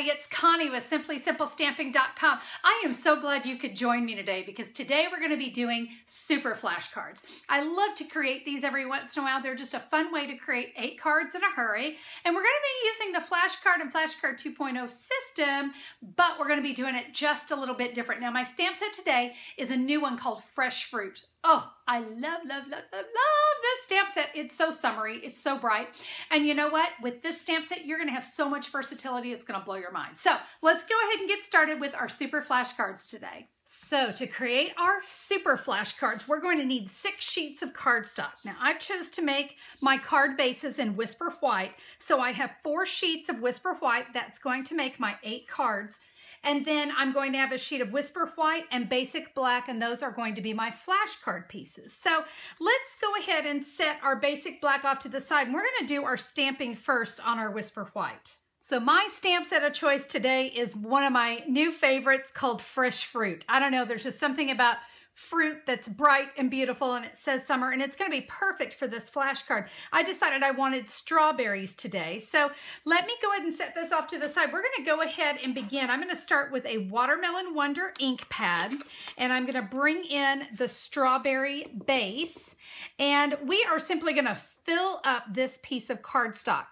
everybody, it's Connie with SimplySimpleStamping.com. I am so glad you could join me today because today we're going to be doing super flashcards. I love to create these every once in a while. They're just a fun way to create 8 cards in a hurry. And we're going to be using the flashcard and flashcard 2.0 system, but we're going to be doing it just a little bit different. Now my stamp set today is a new one called Fresh Fruit. Oh, I love this stamp set. It's so summery. It's so bright. And you know what? With this stamp set, you're going to have so much versatility. It's going to blow your mind. So let's go ahead and get started with our super flashcards today. So to create our super flashcards, we're going to need 6 sheets of cardstock. Now I've chosen to make my card bases in Whisper White. So I have 4 sheets of Whisper White. That's going to make my 8 cards. And then I'm going to have a sheet of Whisper White and Basic Black, and those are going to be my flashcard pieces. So let's go ahead and set our Basic Black off to the side. And we're going to do our stamping first on our Whisper White. So my stamp set of choice today is one of my new favorites called Fresh Fruit. I don't know, there's just something about fruit that's bright and beautiful and it says summer, and it's going to be perfect for this flashcard. I decided I wanted strawberries today. So let me go ahead and set this off to the side. We're going to go ahead and begin. I'm going to start with a Watermelon Wonder ink pad, and I'm going to bring in the strawberry base, and we are simply going to fill up this piece of cardstock.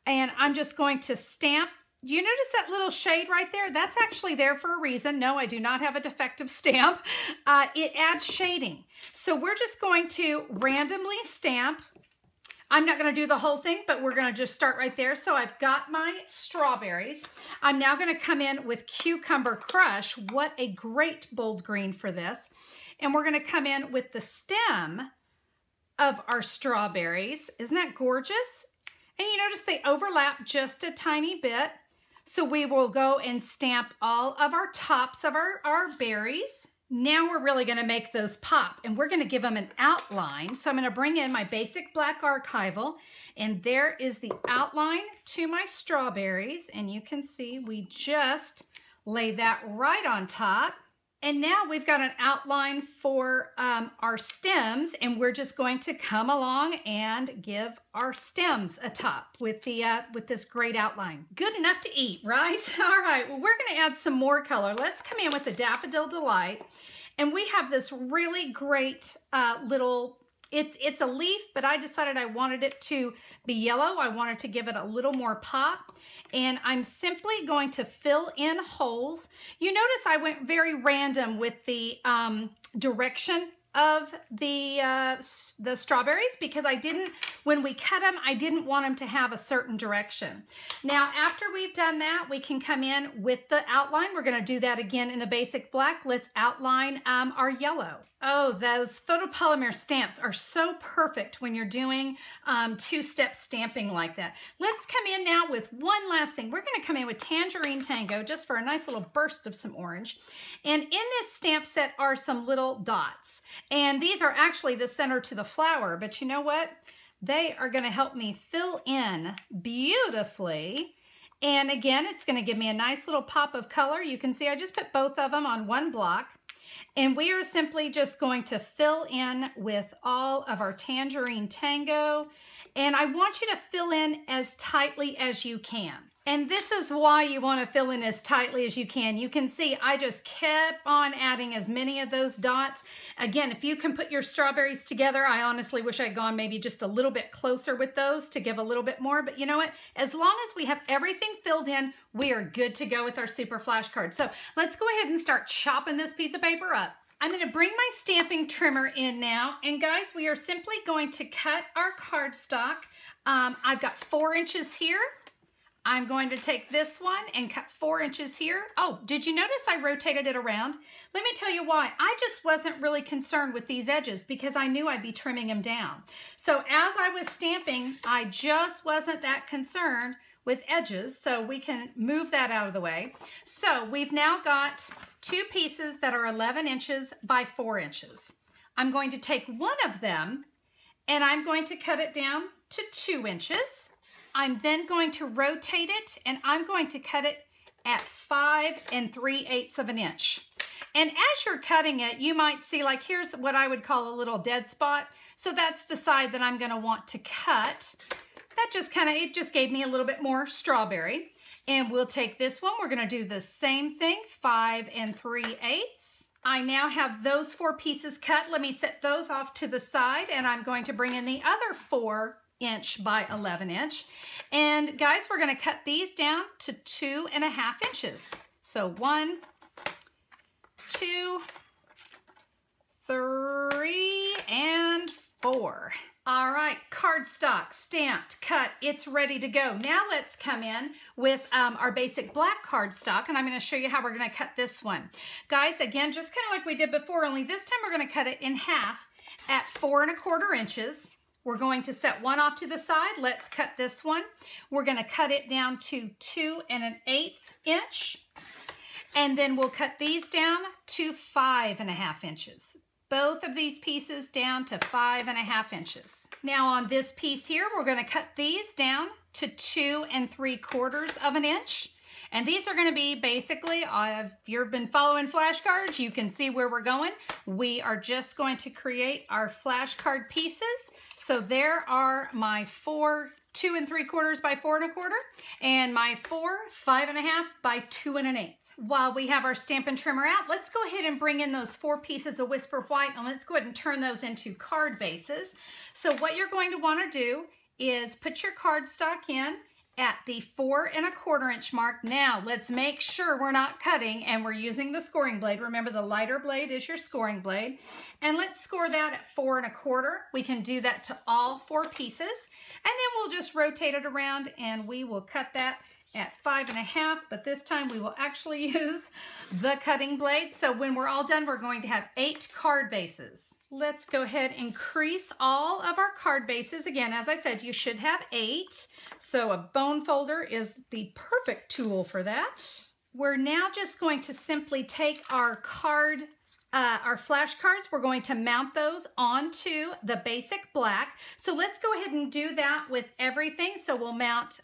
And I'm just going to stamp. Do you notice that little shade right there? That's actually there for a reason. No, I do not have a defective stamp. It adds shading. So we're just going to randomly stamp. I'm not going to do the whole thing, but we're going to just start right there. So I've got my strawberries. I'm now going to come in with Cucumber Crush. What a great bold green for this. And we're going to come in with the stem of our strawberries. Isn't that gorgeous? And you notice they overlap just a tiny bit. So we will go and stamp all of our tops of our berries. Now we're really going to make those pop, and we're going to give them an outline. So I'm going to bring in my Basic Black Archival, and there is the outline to my strawberries. And you can see we just lay that right on top. And now we've got an outline for our stems, and we're just going to come along and give our stems a top with this great outline. Good enough to eat, right? All right, well, we're going to add some more color. Let's come in with the Daffodil Delight, and we have this really great little, it's a leaf, but I decided I wanted it to be yellow. I wanted to give it a little more pop, and I'm simply going to fill in holes. You notice I went very random with the direction of the strawberries because I didn't, when we cut them, I didn't want them to have a certain direction. Now, after we've done that, we can come in with the outline. We're going to do that again in the Basic Black. Let's outline our yellow. Oh, those photopolymer stamps are so perfect when you're doing 2-step stamping like that. Let's come in now with one last thing. We're going to come in with Tangerine Tango just for a nice little burst of some orange. And in this stamp set are some little dots. And these are actually the center to the flower, but you know what? They are going to help me fill in beautifully. And again, it's going to give me a nice little pop of color. You can see I just put both of them on one block. And we are simply just going to fill in with all of our Tangerine Tango. And I want you to fill in as tightly as you can. And this is why you want to fill in as tightly as you can. You can see I just kept on adding as many of those dots. Again, if you can put your strawberries together, I honestly wish I'd gone maybe just a little bit closer with those to give a little bit more. But you know what? As long as we have everything filled in, we are good to go with our super flashcard. So let's go ahead and start chopping this piece of paper up. I'm going to bring my stamping trimmer in now. And guys, we are simply going to cut our cardstock. I've got 4 inches here. I'm going to take this one and cut 4 inches here. Oh, did you notice I rotated it around? Let me tell you why. I just wasn't really concerned with these edges because I knew I'd be trimming them down. So as I was stamping, I just wasn't that concerned with edges, so we can move that out of the way. So we've now got 2 pieces that are 11 inches by 4 inches. I'm going to take one of them and I'm going to cut it down to 2 inches. I'm then going to rotate it, and I'm going to cut it at 5 3/8 of an inch. And as you're cutting it, you might see, like, here's what I would call a little dead spot. So that's the side that I'm going to want to cut. That just it just gave me a little bit more strawberry. And we'll take this one. We're going to do the same thing, 5 3/8. I now have those 4 pieces cut. Let me set those off to the side, and I'm going to bring in the other 4" by 11". And guys, we're going to cut these down to 2.5 inches. So 1, 2, 3, and 4. All right, cardstock, stamped, cut, it's ready to go. Now let's come in with our basic black cardstock, and I'm going to show you how we're going to cut this one. Guys, again, just kind of like we did before, only this time we're going to cut it in half at 4 1/4 inches. We're going to set one off to the side. Let's cut this one. We're going to cut it down to 2 1/8 inch, and then we'll cut these down to 5 1/2 inches. Both of these pieces down to 5 1/2 inches. Now on this piece here, we're going to cut these down to 2 3/4 inch. And these are going to be basically, if you've been following flashcards, you can see where we're going. We are just going to create our flashcard pieces. So there are my 4 2 3/4 by 4 1/4, and my 4 5 1/2 by 2 1/8. While we have our Stampin' Trimmer out, let's go ahead and bring in those 4 pieces of Whisper White, and let's go ahead and turn those into card bases. So what you're going to want to do is put your cardstock in at the 4 1/4 inch mark. Now let's make sure we're not cutting and we're using the scoring blade. Remember, the lighter blade is your scoring blade. And let's score that at 4 1/4. We can do that to all 4 pieces. And then we'll just rotate it around and we will cut that at 5 1/2, but this time we will actually use the cutting blade. So when we're all done, we're going to have 8 card bases. Let's go ahead and crease all of our card bases. Again, as I said, you should have 8. So a bone folder is the perfect tool for that. We're now just going to simply take our flashcards. We're going to mount those onto the basic black. So let's go ahead and do that with everything. So we'll mount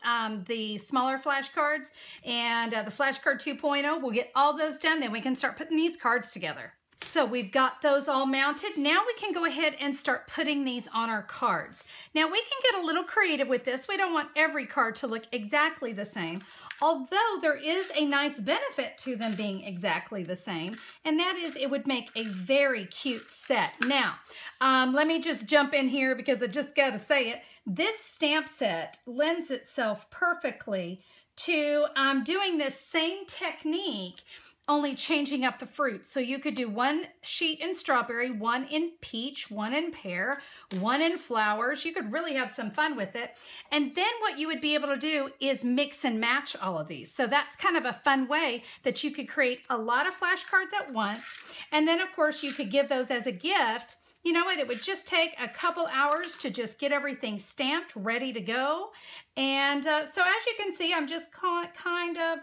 the smaller flashcards and the flashcard 2.0. We'll get all those done, then we can start putting these cards together. So we've got those all mounted. Now we can go ahead and start putting these on our cards. Now we can get a little creative with this. We don't want every card to look exactly the same, although there is a nice benefit to them being exactly the same, and that is it would make a very cute set. Now, let me just jump in here because I just got to say it. This stamp set lends itself perfectly to doing this same technique, only changing up the fruit. So you could do 1 sheet in strawberry, 1 in peach, 1 in pear, 1 in flowers. You could really have some fun with it. And then what you would be able to do is mix and match all of these. So that's kind of a fun way that you could create a lot of flashcards at once. And then of course you could give those as a gift. You know what, it would just take a couple hours to just get everything stamped, ready to go. And so as you can see, I'm just kind of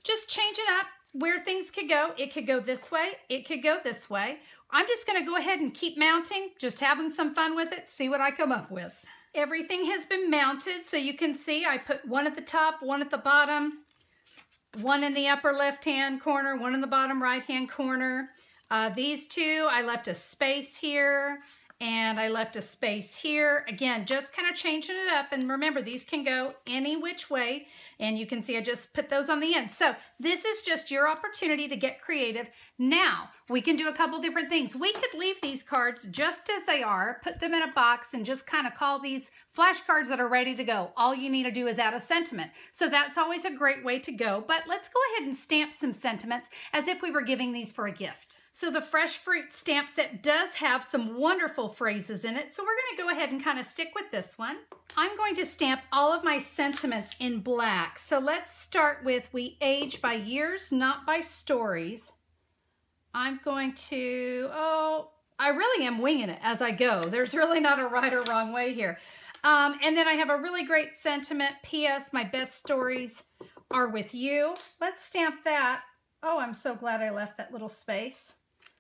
just changing up where things could go. It could go this way. It could go this way. I'm just going to go ahead and keep mounting, just having some fun with it, see what I come up with. Everything has been mounted, so you can see I put 1 at the top, 1 at the bottom, 1 in the upper left-hand corner, 1 in the bottom right-hand corner. These 2, I left a space here, and I left a space here. Again, just kind of changing it up. And remember, these can go any which way. And you can see I just put those on the end. So this is just your opportunity to get creative. Now, we can do a couple different things. We could leave these cards just as they are, put them in a box, and just kind of call these flashcards that are ready to go. All you need to do is add a sentiment. So that's always a great way to go. But let's go ahead and stamp some sentiments as if we were giving these for a gift. So the Fresh Fruit stamp set does have some wonderful phrases in it. So we're going to go ahead and kind of stick with this one. I'm going to stamp all of my sentiments in black. So let's start with "We age by years, not by stories." I'm going to, I really am winging it as I go. There's really not a right or wrong way here. And then I have a really great sentiment. "P.S. My best stories are with you." Let's stamp that. Oh, I'm so glad I left that little space.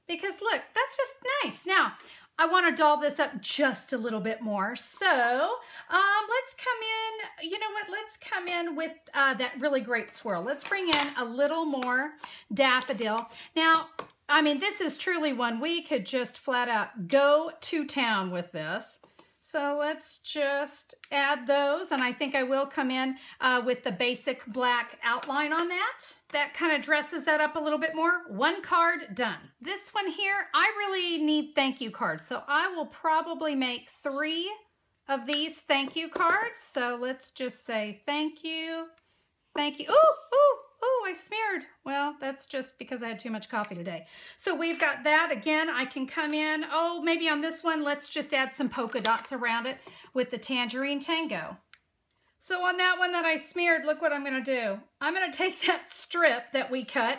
Because look, that's just nice. Now, I want to doll this up just a little bit more. So let's come in, you know what, let's come in with that really great swirl. Let's bring in a little more daffodil. Now, I mean, this is truly one we could just flat out go to town with this. So let's just add those, and I think I will come in with the basic black outline on that. That kind of dresses that up a little bit more. One card done. This one here, I really need thank you cards, so I will probably make 3 of these thank you cards. So let's just say thank you, thank you. Ooh, ooh. Oh, I smeared. Well, that's just because I had too much coffee today. So we've got that. Again, I can come in. Oh, maybe on this one, let's just add some polka dots around it with the Tangerine Tango. So on that one that I smeared, look what I'm going to do. I'm going to take that strip that we cut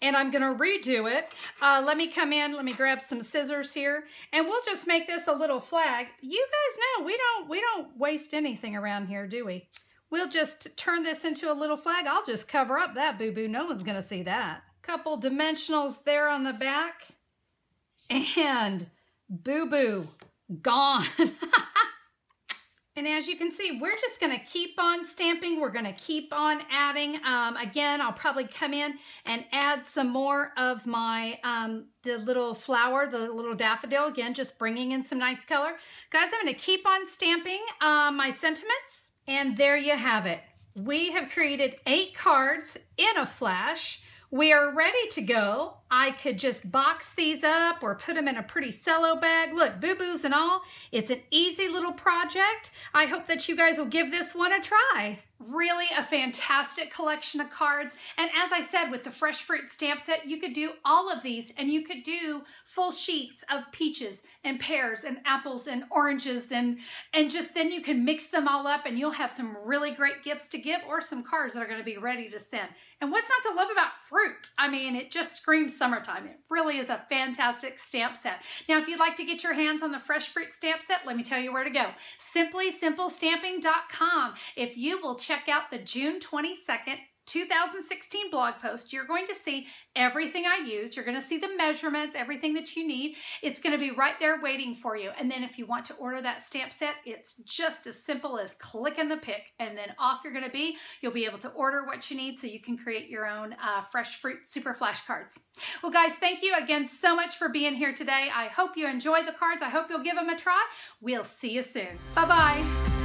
and I'm going to redo it. Let me come in. Let me grab some scissors here and we'll just make this a little flag. You guys know we don't waste anything around here, do we? We'll just turn this into a little flag. I'll just cover up that boo-boo. No one's going to see that. Couple dimensionals there on the back. And boo-boo gone. And as you can see, we're just going to keep on stamping. We're going to keep on adding. Again, I'll probably come in and add some more of my the little flower, the little daffodil. Again, just bringing in some nice color. Guys, I'm going to keep on stamping my sentiments. And there you have it. We have created 8 cards in a flash. We are ready to go. I could just box these up or put them in a pretty cello bag. Look, boo-boos and all. It's an easy little project. I hope that you guys will give this one a try. Really a fantastic collection of cards. And as I said, with the Fresh Fruit stamp set, you could do all of these and you could do full sheets of peaches and pears and apples and oranges and just then you can mix them all up and you'll have some really great gifts to give or some cards that are going to be ready to send. And what's not to love about fruit? I mean, it just screams summertime. It really is a fantastic stamp set. Now, if you'd like to get your hands on the Fresh Fruit stamp set, let me tell you where to go. SimplySimpleStamping.com. If you will check out the June 22nd, 2016 blog post, you're going to see everything I used. You're going to see the measurements, everything that you need. It's going to be right there waiting for you. And then if you want to order that stamp set, it's just as simple as clicking the pick and then off you're going to be. You'll be able to order what you need so you can create your own Fresh Fruit Super Flash cards. Well, guys, thank you again so much for being here today. I hope you enjoy the cards. I hope you'll give them a try. We'll see you soon. Bye-bye.